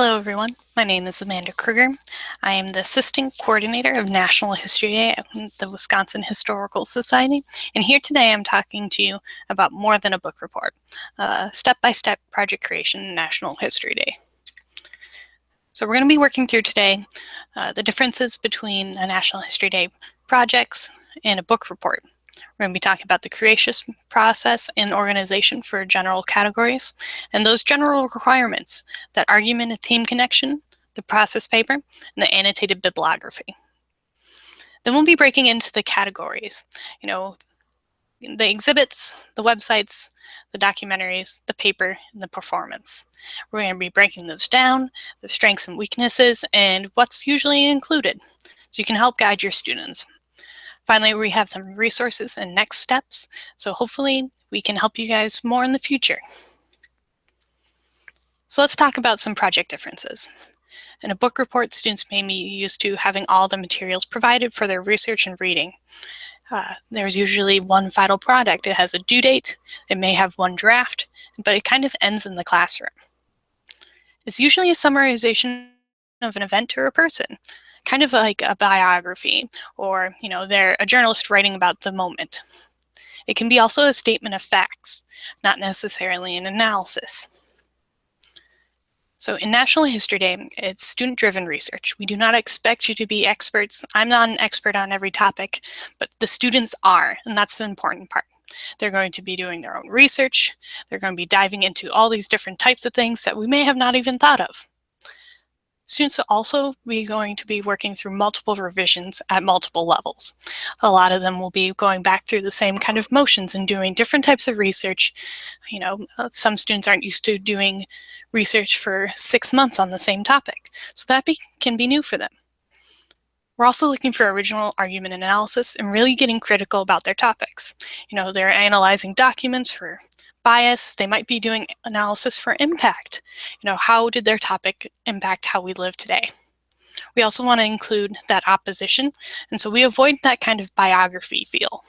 Hello everyone, my name is Amanda Kruger. I am the Assistant Coordinator of National History Day at the Wisconsin Historical Society, and here today I'm talking to you about more than a book report, step-by-step project creation in National History Day. So we're going to be working through today the differences between a National History Day projects and a book report. We're going to be talking about the creation process and organization for general categories, and those general requirements, that argument and theme connection, the process paper, and the annotated bibliography. Then we'll be breaking into the categories, the exhibits, the websites, the documentaries, the paper, and the performance. We're going to be breaking those down, the strengths and weaknesses, and what's usually included, so you can help guide your students. Finally, we have some resources and next steps, so hopefully we can help you guys more in the future. So let's talk about some project differences. In a book report, students may be used to having all the materials provided for their research and reading. There's usually one final product. It has a due date, it may have one draft, but it kind of ends in the classroom. It's usually a summarization of an event or a person, kind of like a biography, or they're a journalist writing about the moment. It can be also a statement of facts, not necessarily an analysis. So in National History Day, it's student-driven research. We do not expect you to be experts. I'm not an expert on every topic, but the students are, and that's the important part. They're going to be doing their own research. They're going to be diving into all these different types of things that we may have not even thought of. Students will also be going to be working through multiple revisions at multiple levels. A lot of them will be going back through the same kind of motions and doing different types of research. Some students aren't used to doing research for 6 months on the same topic, so that can be new for them. We're also looking for original argument analysis and really getting critical about their topics. They're analyzing documents for bias. They might be doing analysis for impact. How did their topic impact how we live today? We also want to include that opposition, and so we avoid that kind of biography feel.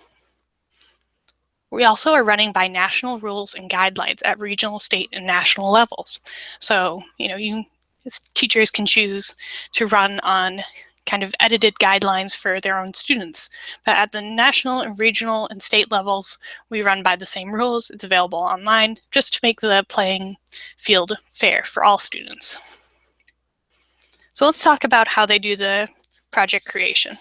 We also are running by national rules and guidelines at regional, state, and national levels. So, you as teachers can choose to run on kind of edited guidelines for their own students. But at the national and regional and state levels, we run by the same rules. It's available online just to make the playing field fair for all students. So let's talk about how they do the project creation.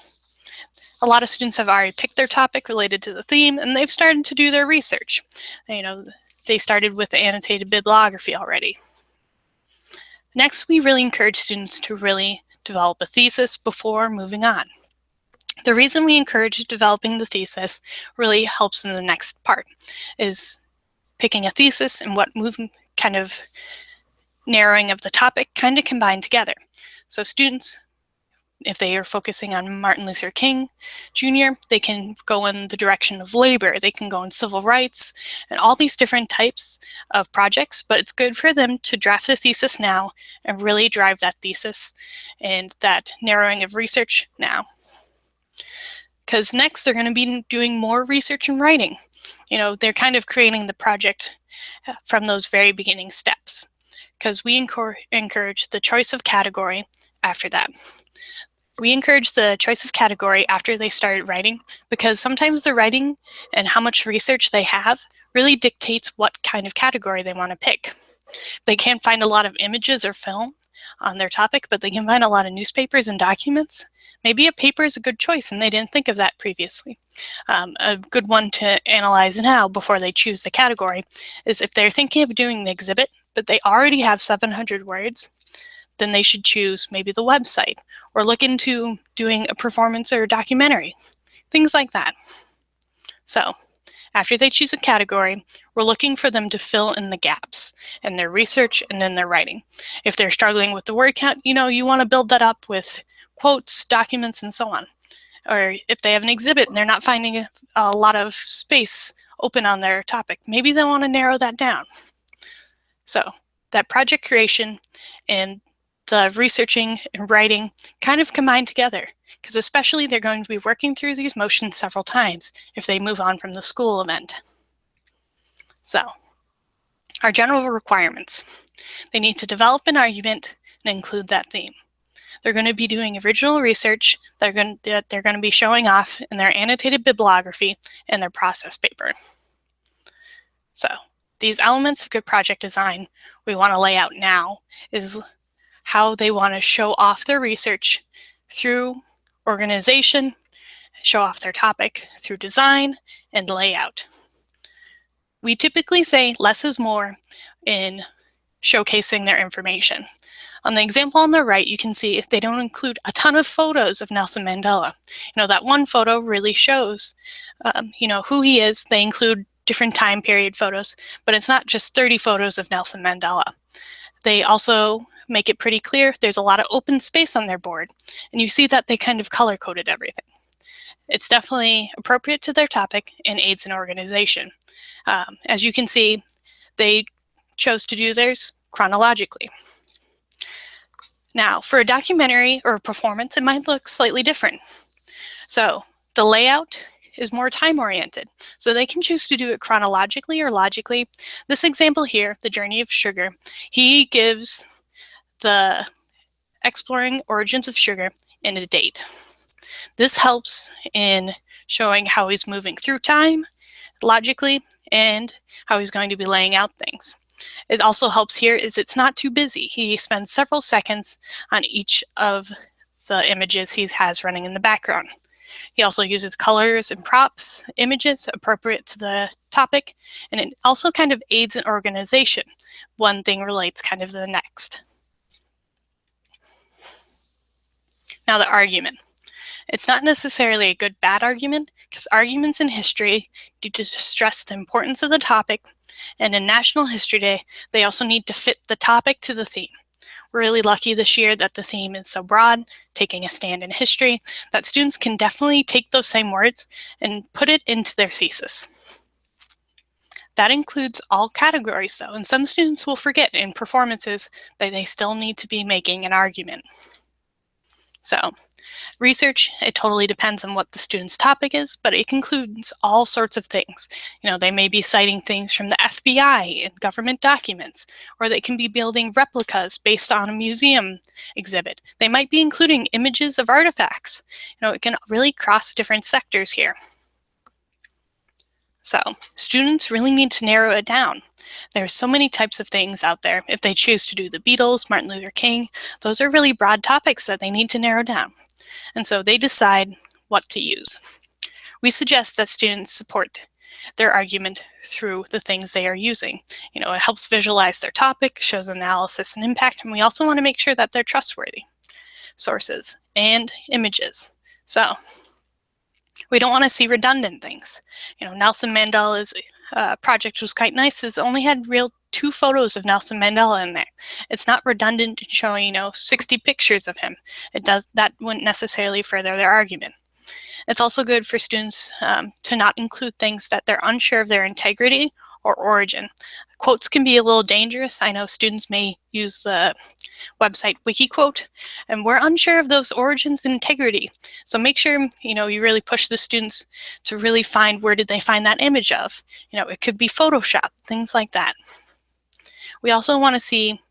A lot of students have already picked their topic related to the theme, and they've started to do their research. They started with the annotated bibliography already. Next, we really encourage students to really develop a thesis before moving on. The reason we encourage developing the thesis really helps in the next part, is picking a thesis and what kind of narrowing of the topic kind of combined together. So students, if they are focusing on Martin Luther King Jr., they can go in the direction of labor, they can go in civil rights, and all these different types of projects, but it's good for them to draft the thesis now and really drive that thesis and that narrowing of research now. Because next they're going to be doing more research and writing. They're kind of creating the project from those very beginning steps, because we encourage the choice of category after that. We encourage the choice of category after they started writing, because sometimes the writing and how much research they have really dictates what kind of category they want to pick. They can't find a lot of images or film on their topic, but they can find a lot of newspapers and documents. Maybe a paper is a good choice and they didn't think of that previously. A good one to analyze now before they choose the category is if they're thinking of doing the exhibit, but they already have 700 words, then they should choose maybe the website or look into doing a performance or a documentary, things like that. So after they choose a category, we're looking for them to fill in the gaps in their research and in their writing. If they're struggling with the word count, you want to build that up with quotes, documents, and so on. Or if they have an exhibit and they're not finding a lot of space open on their topic, maybe they want to narrow that down. So that project creation and the researching and writing kind of combine together, because especially they're going to be working through these motions several times if they move on from the school event. So, our general requirements. They need to develop an argument and include that theme. They're going to be doing original research that they're going to be showing off in their annotated bibliography and their process paper. So these elements of good project design we want to lay out now is how they want to show off their research through organization, show off their topic through design and layout. We typically say less is more in showcasing their information. On the example on the right, you can see if they don't include a ton of photos of Nelson Mandela. That one photo really shows, who he is. They include different time period photos, but it's not just 30 photos of Nelson Mandela. They also make it pretty clear there's a lot of open space on their board, and you see that they kind of color-coded everything. It's definitely appropriate to their topic and aids in organization. As you can see, they chose to do theirs chronologically. Now, for a documentary or a performance, it might look slightly different. So the layout is more time-oriented, so they can choose to do it chronologically or logically. This example here, The Journey of Sugar, he gives the exploring origins of sugar in a date. This helps in showing how he's moving through time logically and how he's going to be laying out things. It also helps here is it's not too busy. He spends several seconds on each of the images he has running in the background. He also uses colors and props, images appropriate to the topic, and it also kind of aids in organization. One thing relates kind of to the next. Now the argument. It's not necessarily a good-bad argument, because arguments in history need to stress the importance of the topic, and in National History Day, they also need to fit the topic to the theme. We're really lucky this year that the theme is so broad, taking a stand in history, that students can definitely take those same words and put it into their thesis. That includes all categories though, and some students will forget in performances that they still need to be making an argument. So, research, it totally depends on what the student's topic is, but it includes all sorts of things. They may be citing things from the FBI and government documents, or they can be building replicas based on a museum exhibit. They might be including images of artifacts. It can really cross different sectors here. So, students really need to narrow it down. There are so many types of things out there. If they choose to do the Beatles, Martin Luther King, those are really broad topics that they need to narrow down. And so they decide what to use. We suggest that students support their argument through the things they are using. It helps visualize their topic, shows analysis and impact, and we also want to make sure that they're trustworthy. Sources and images. So we don't want to see redundant things. Nelson Mandela's project was quite nice. It only had 2 photos of Nelson Mandela in there. It's not redundant showing, 60 pictures of him. That wouldn't necessarily further their argument. It's also good for students to not include things that they're unsure of their integrity or origin. Quotes can be a little dangerous. I know students may use the website WikiQuote, and we're unsure of those origins and integrity. So make sure, you really push the students to really find where did they find that image of. It could be Photoshop, things like that. We also want to see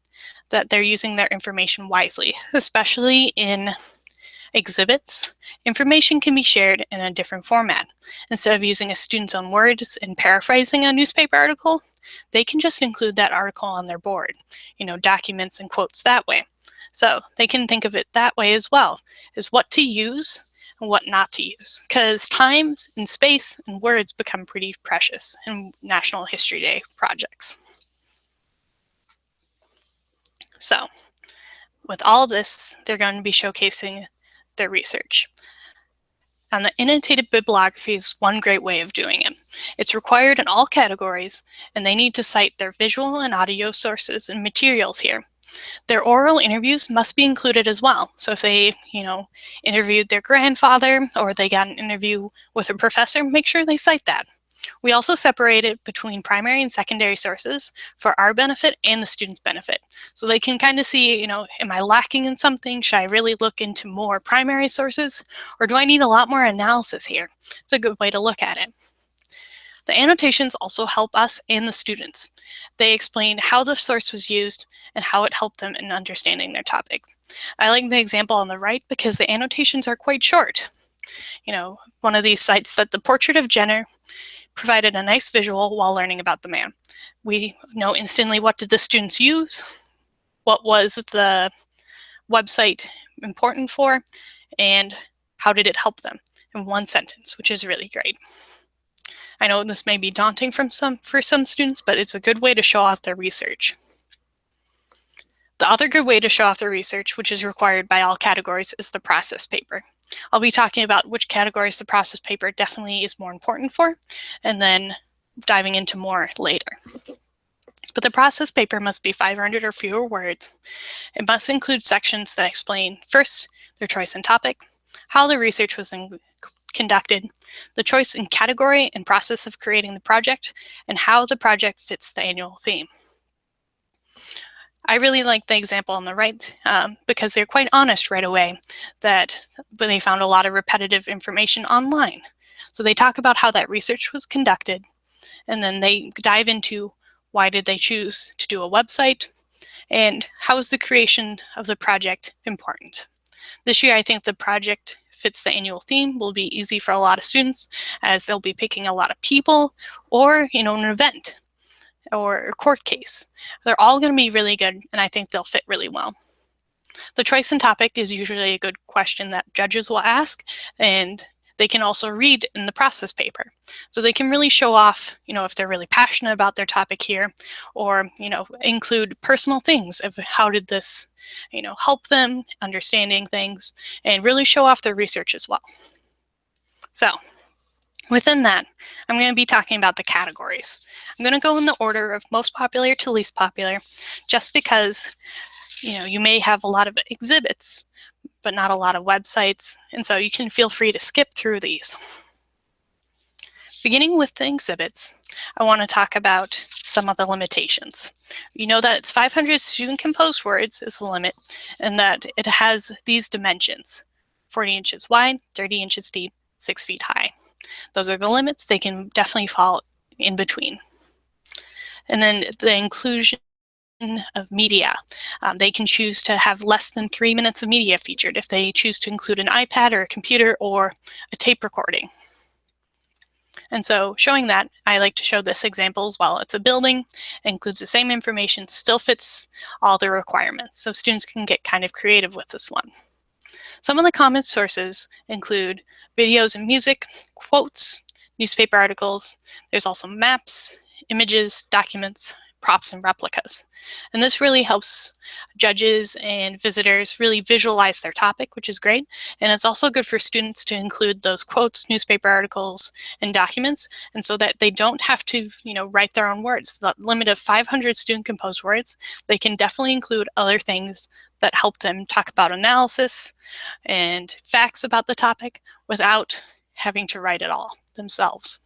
that they're using their information wisely, especially in exhibits. Information can be shared in a different format. Instead of using a student's own words and paraphrasing a newspaper article, they can just include that article on their board, documents and quotes that way. So they can think of it that way as well, is what to use and what not to use, because time and space and words become pretty precious in National History Day projects. So with all this, they're going to be showcasing their research. And the annotated bibliography is one great way of doing it. It's required in all categories, and they need to cite their visual and audio sources and materials here. Their oral interviews must be included as well. So if they, interviewed their grandfather or they got an interview with a professor, make sure they cite that. We also separate it between primary and secondary sources for our benefit and the student's benefit. So they can kind of see, am I lacking in something? Should I really look into more primary sources? Or do I need a lot more analysis here? It's a good way to look at it. The annotations also help us and the students. They explain how the source was used and how it helped them in understanding their topic. I like the example on the right because the annotations are quite short. One of these cites that the portrait of Jenner provided a nice visual while learning about the man. We know instantly what did the students use, what was the website important for, and how did it help them in one sentence, which is really great. I know this may be daunting for some students, but it's a good way to show off their research. The other good way to show off their research, which is required by all categories, is the process paper. I'll be talking about which categories the process paper definitely is more important for, and then diving into more later. But the process paper must be 500 or fewer words. It must include sections that explain, first, their choice in topic, how the research was conducted, the choice in category and process of creating the project, and how the project fits the annual theme. I really like the example on the right because they're quite honest right away that they found a lot of repetitive information online. So they talk about how that research was conducted, and then they dive into why did they choose to do a website, and how is the creation of the project important. This year, I think the project fits the annual theme will be easy for a lot of students as they'll be picking a lot of people or, an event or a court case. They're all going to be really good, and I think they'll fit really well. The choice in topic is usually a good question that judges will ask, and they can also read in the process paper. So they can really show off, if they're really passionate about their topic here, or, include personal things of how did this, help them understanding things, and really show off their research as well. So within that, I'm going to be talking about the categories. I'm going to go in the order of most popular to least popular, just because, you may have a lot of exhibits, but not a lot of websites, and so you can feel free to skip through these. Beginning with the exhibits, I want to talk about some of the limitations. You know that it's 500 student-composed words is the limit, and that it has these dimensions: 40 inches wide, 30 inches deep, 6 feet high. Those are the limits. They can definitely fall in between. And then the inclusion of media. They can choose to have less than 3 minutes of media featured if they choose to include an iPad or a computer or a tape recording. And so showing that, I like to show this example as well. It's a building, includes the same information, still fits all the requirements. So students can get kind of creative with this one. Some of the common sources include videos and music, quotes, newspaper articles. There's also maps, images, documents, props, and replicas. And this really helps judges and visitors really visualize their topic, which is great. And it's also good for students to include those quotes, newspaper articles, and documents, and so that they don't have to, write their own words. The limit of 500 student-composed words, they can definitely include other things that help them talk about analysis and facts about the topic without having to write it all themselves.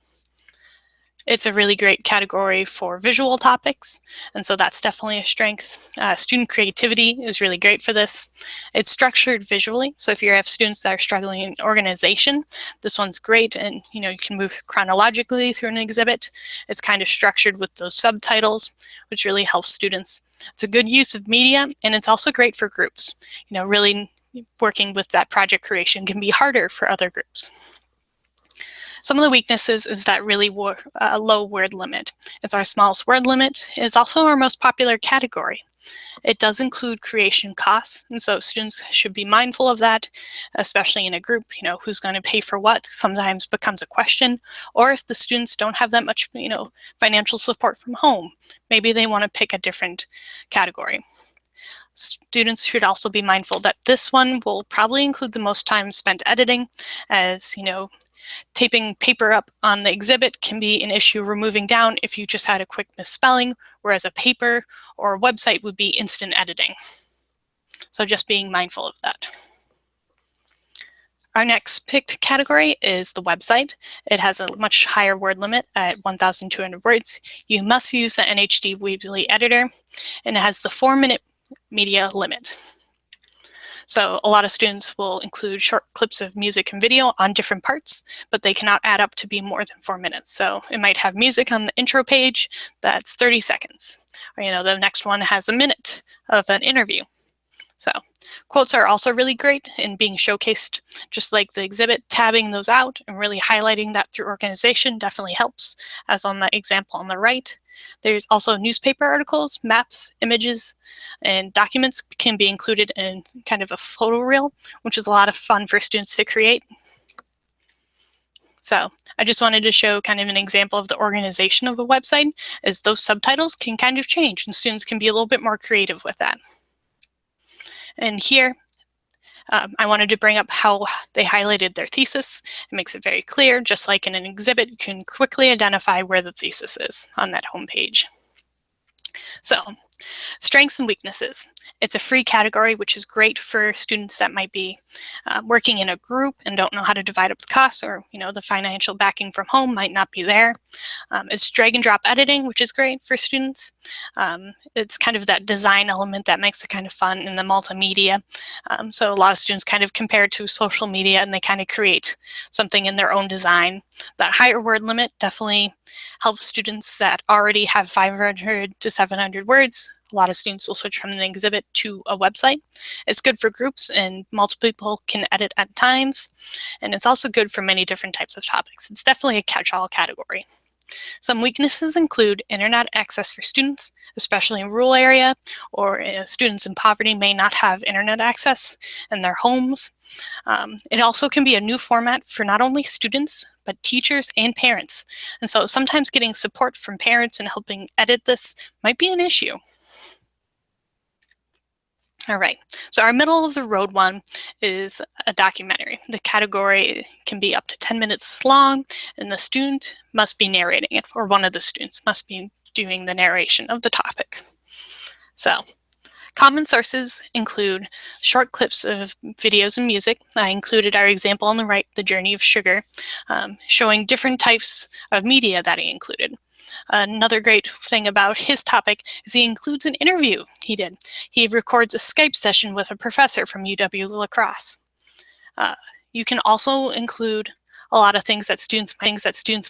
It's a really great category for visual topics, and so that's definitely a strength. Student creativity is really great for this. It's structured visually, so if you have students that are struggling in organization, this one's great, and you can move chronologically through an exhibit. It's kind of structured with those subtitles, which really helps students. It's a good use of media, and it's also great for groups. Really working with that project creation can be harder for other groups. Some of the weaknesses is that really low word limit. It's our smallest word limit. It's also our most popular category. It does include creation costs, and so students should be mindful of that, especially in a group. Who's going to pay for what sometimes becomes a question, or if the students don't have that much, financial support from home, maybe they want to pick a different category. Students should also be mindful that this one will probably include the most time spent editing, as taping paper up on the exhibit can be an issue removing down if you just had a quick misspelling, whereas a paper or a website would be instant editing. So just being mindful of that. Our next picked category is the website. It has a much higher word limit at 1,200 words. You must use the NHD Weebly editor, and it has the 4-minute media limit. So a lot of students will include short clips of music and video on different parts, but they cannot add up to be more than 4 minutes. So it might have music on the intro page that's 30 seconds. Or, the next one has a minute of an interview. So quotes are also really great in being showcased, just like the exhibit. Tabbing those out and really highlighting that through organization definitely helps, as on the example on the right. There's also newspaper articles, maps, images, and documents can be included in kind of a photo reel, which is a lot of fun for students to create. So I just wanted to show kind of an example of the organization of a website, as those subtitles can kind of change and students can be a little bit more creative with that. And here, I wanted to bring up how they highlighted their thesis. It makes it very clear, just like in an exhibit, you can quickly identify where the thesis is on that homepage. So, strengths and weaknesses. It's a free category, which is great for students that might be working in a group and don't know how to divide up the costs, or the financial backing from home might not be there. It's drag and drop editing, which is great for students. It's kind of that design element that makes it kind of fun in the multimedia. So a lot of students kind of compare it to social media and they kind of create something in their own design. That higher word limit definitely helps students that already have 500 to 700 words. A lot of students will switch from an exhibit to a website. It's good for groups and multiple people can edit at times. And it's also good for many different types of topics. It's definitely a catch-all category. Some weaknesses include internet access for students, especially in rural area, or students in poverty may not have internet access in their homes. It also can be a new format for not only students, but teachers and parents. And so sometimes getting support from parents and helping edit this might be an issue. All right, so our middle of the road one is a documentary. The category can be up to 10 minutes long, and the student must be narrating it, or one of the students must be doing the narration of the topic. So, common sources include short clips of videos and music. I included our example on the right, The Journey of Sugar, showing different types of media that he included. Another great thing about his topic is he includes an interview he did. He records a Skype session with a professor from UW-La Crosse. You can also include a lot of things that students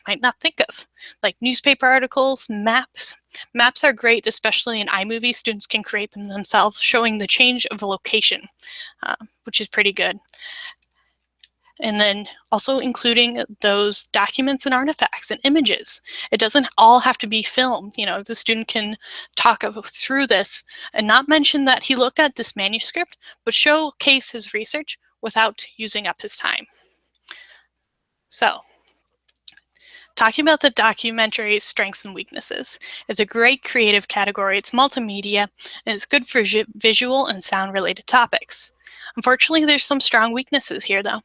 might not think of, like newspaper articles, maps. Maps are great, especially in iMovie. Students can create them themselves, showing the change of a location, which is pretty good. And then also including those documents and artifacts and images. It doesn't all have to be filmed. The student can talk through this and not mention that he looked at this manuscript, but showcase his research without using up his time. So, talking about the documentary's strengths and weaknesses. It's a great creative category. It's multimedia, and it's good for visual and sound-related topics. Unfortunately, there's some strong weaknesses here, though.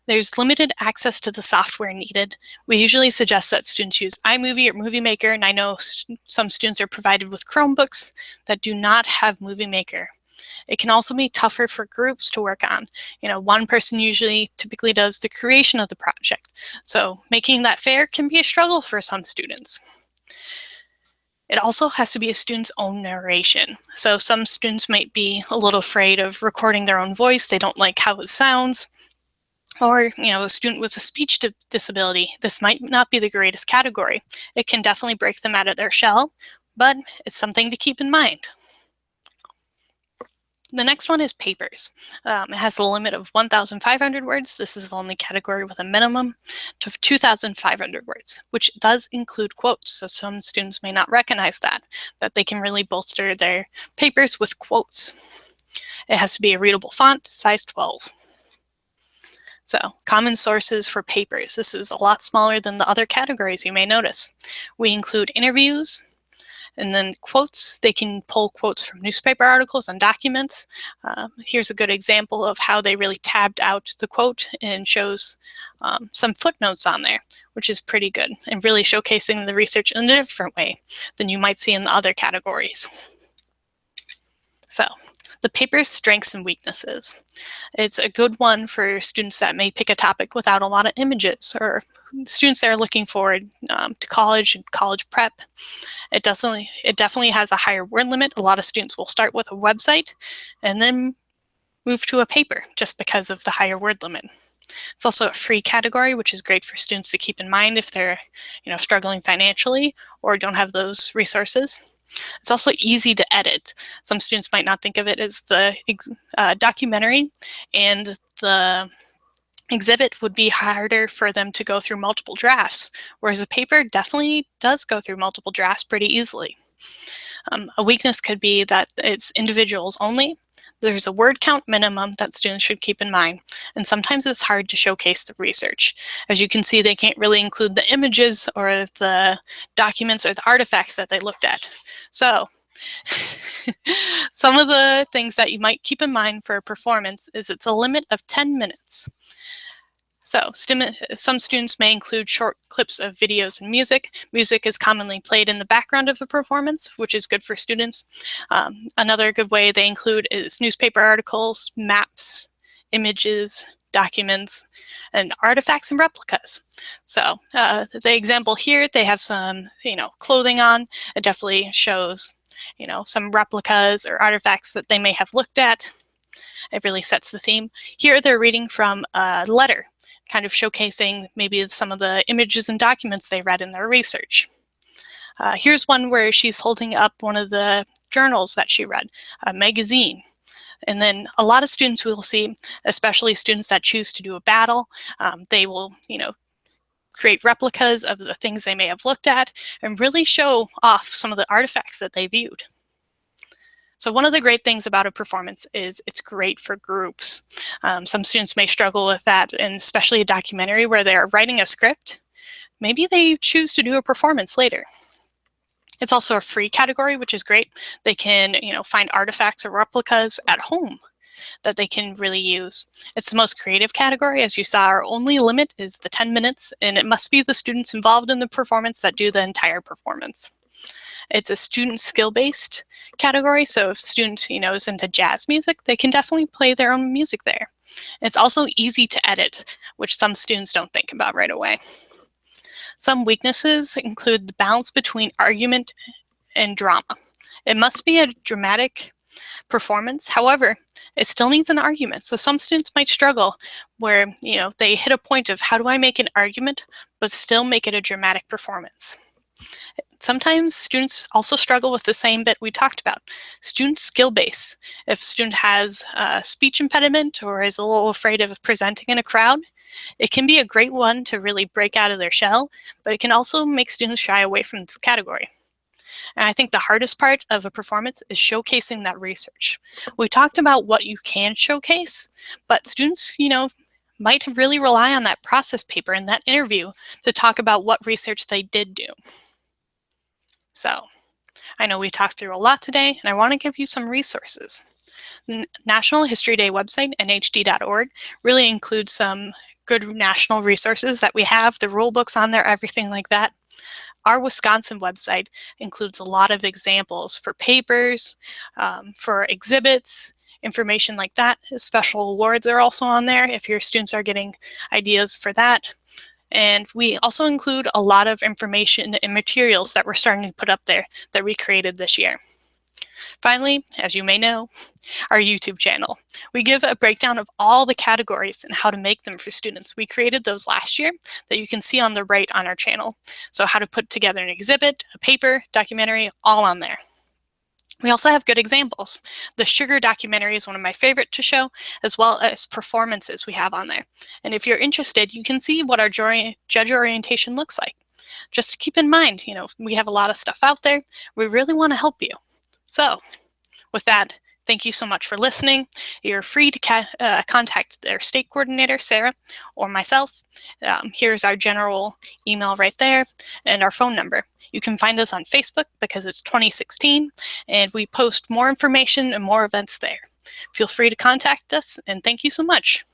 There's limited access to the software needed. We usually suggest that students use iMovie or Movie Maker, and I know some students are provided with Chromebooks that do not have Movie Maker. It can also be tougher for groups to work on. One person typically does the creation of the project, so making that fair can be a struggle for some students. It also has to be a student's own narration. So some students might be a little afraid of recording their own voice. They don't like how it sounds. Or, a student with a speech disability, this might not be the greatest category. It can definitely break them out of their shell, but it's something to keep in mind. The next one is papers. It has a limit of 1,500 words. This is the only category with a minimum to 2,500 words, which does include quotes. So some students may not recognize that they can really bolster their papers with quotes. It has to be a readable font, size 12. So, common sources for papers. This is a lot smaller than the other categories you may notice. We include interviews, and then quotes. They can pull quotes from newspaper articles and documents. Here's a good example of how they really tabbed out the quote and shows some footnotes on there, which is pretty good, and really showcasing the research in a different way than you might see in the other categories. So, the paper's strengths and weaknesses. It's a good one for students that may pick a topic without a lot of images, or students that are looking forward to college and college prep. It definitely has a higher word limit. A lot of students will start with a website and then move to a paper just because of the higher word limit. It's also a free category, which is great for students to keep in mind if they're, struggling financially or don't have those resources. It's also easy to edit. Some students might not think of it as the documentary, and the exhibit would be harder for them to go through multiple drafts, whereas a paper definitely does go through multiple drafts pretty easily. A weakness could be that it's individuals only. There's a word count minimum that students should keep in mind, and sometimes it's hard to showcase the research. As you can see, they can't really include the images or the documents or the artifacts that they looked at. So some of the things that you might keep in mind for a performance is it's a limit of 10 minutes. So some students may include short clips of videos and music. Music is commonly played in the background of a performance, which is good for students. Another good way they include is newspaper articles, maps, images, documents, and artifacts and replicas. So the example here, they have some, clothing on. It definitely shows, some replicas or artifacts that they may have looked at. It really sets the theme. Here they're reading from a letter, kind of showcasing maybe some of the images and documents they read in their research. Here's one where she's holding up one of the journals that she read, a magazine. And then a lot of students will see, especially students that choose to do a battle, they will, create replicas of the things they may have looked at and really show off some of the artifacts that they viewed. So one of the great things about a performance is it's great for groups. Some students may struggle with that, and especially a documentary where they're writing a script. Maybe they choose to do a performance later. It's also a free category, which is great. They can, find artifacts or replicas at home that they can really use. It's the most creative category. As you saw, our only limit is the 10 minutes, and it must be the students involved in the performance that do the entire performance. It's a student skill-based category, so if a student, is into jazz music, they can definitely play their own music there. It's also easy to edit, which some students don't think about right away. Some weaknesses include the balance between argument and drama. It must be a dramatic performance. However, it still needs an argument. So some students might struggle where, they hit a point of how do I make an argument, but still make it a dramatic performance. Sometimes students also struggle with the same bit we talked about, student skill base. If a student has a speech impediment or is a little afraid of presenting in a crowd, it can be a great one to really break out of their shell, but it can also make students shy away from this category. And I think the hardest part of a performance is showcasing that research. We talked about what you can showcase, but students, might really rely on that process paper and that interview to talk about what research they did do. So I know we talked through a lot today, and I want to give you some resources. The National History Day website, nhd.org, really includes some good national resources that we have, the rule books on there, everything like that. Our Wisconsin website includes a lot of examples for papers, for exhibits, information like that. Special awards are also on there if your students are getting ideas for that. And we also include a lot of information and materials that we're starting to put up there that we created this year. Finally, as you may know, our YouTube channel. We give a breakdown of all the categories and how to make them for students. We created those last year that you can see on the right on our channel. So how to put together an exhibit, a paper, documentary, all on there. We also have good examples. The sugar documentary is one of my favorite to show, as well as performances we have on there. And if you're interested, you can see what our judge orientation looks like. Just to keep in mind, we have a lot of stuff out there. We really want to help you. So with that, thank you so much for listening. You're free to contact their state coordinator, Sarah, or myself. Here's our general email right there and our phone number. You can find us on Facebook because it's 2016, and we post more information and more events there. Feel free to contact us, and thank you so much.